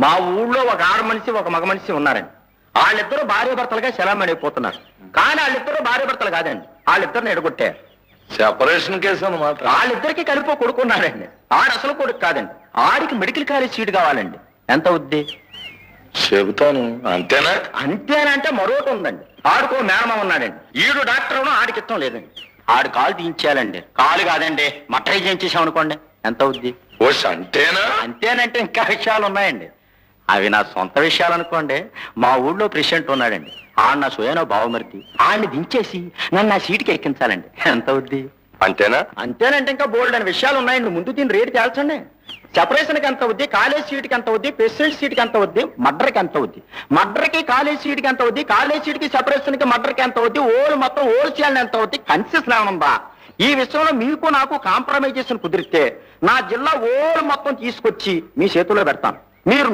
మా ఊళ్ళో ఒక ఆడ మనిషి ఒక మగ మనిషి ఉన్నారండి. వాళ్ళిద్దరూ భార్య భర్తలుగా శలామణిపోతున్నారు. కానీ వాళ్ళిద్దరూ భార్య భర్తలు కాదండి, వాళ్ళిద్దరిని ఎడగొట్టారు. సెపరేషన్ కేసు అన్నమాట. వాళ్ళిద్దరికి కలిపి కొడుకున్నాడండి. ఆడు అసలు కొడుకు కాదండి. ఆడికి మెడికల్ కాలేజ్ సీట్ కావాలండి. ఎంత అవుద్ది చెబుతాను. అంతేనా? అంతేనంటే మరొకటి ఉందండి. ఆడుకో మేనమా ఉన్నాడండి. ఈడు డాక్టర్ అవును, ఆడికి ఇష్టం లేదండి. ఆడు కాలు తీయించాలండి. కాలు కాదండి, మట్టై చేయించేసాం అనుకోండి. ఎంత అవుద్ది? ఓ అంతేనా? అంతేనంటే ఇంకా విషయాలు ఉన్నాయండి. అవి నా సొంత విషయాలు అనుకోండి. మా ఊళ్ళో ప్రెసిడెంట్ ఉన్నాడండి. ఆడు నా సోయనో బావమరిది. ఆడిని దించేసి నన్ను నా సీటుకి ఎక్కించాలండి. ఎంత అవుద్ది? అంతేనా? అంతేనంటే ఇంకా బోల్డ్ అని విషయాలు ఉన్నాయండి. ముందు దీని రేటు తేల్చండి. సెపరేషన్కి ఎంత అవుద్ది, కాలేజ్ సీట్కి ఎంత అవుద్ది, ప్రెసిడెంట్ సీట్కి ఎంత అవుద్ది, మర్డర్కి ఎంత అవుద్ది, మర్డర్కి కాలేజ్ సీట్కి ఎంత అవుద్ది, కాలేజ్ సీట్కి సెపరేషన్కి మర్డర్కి ఎంత అవుద్ది, ఓల్ మొత్తం హోల్సేల్ ఎంత అవుద్ది, కన్సెషన్ ఏమనుందా? ఈ విషయంలో మీకు నాకు కాంప్రమైజేషన్ కుదిరితే నా జిల్లా ఓల్ మొత్తం తీసుకొచ్చి మీ చేతుల్లో పెడతాను. మీరు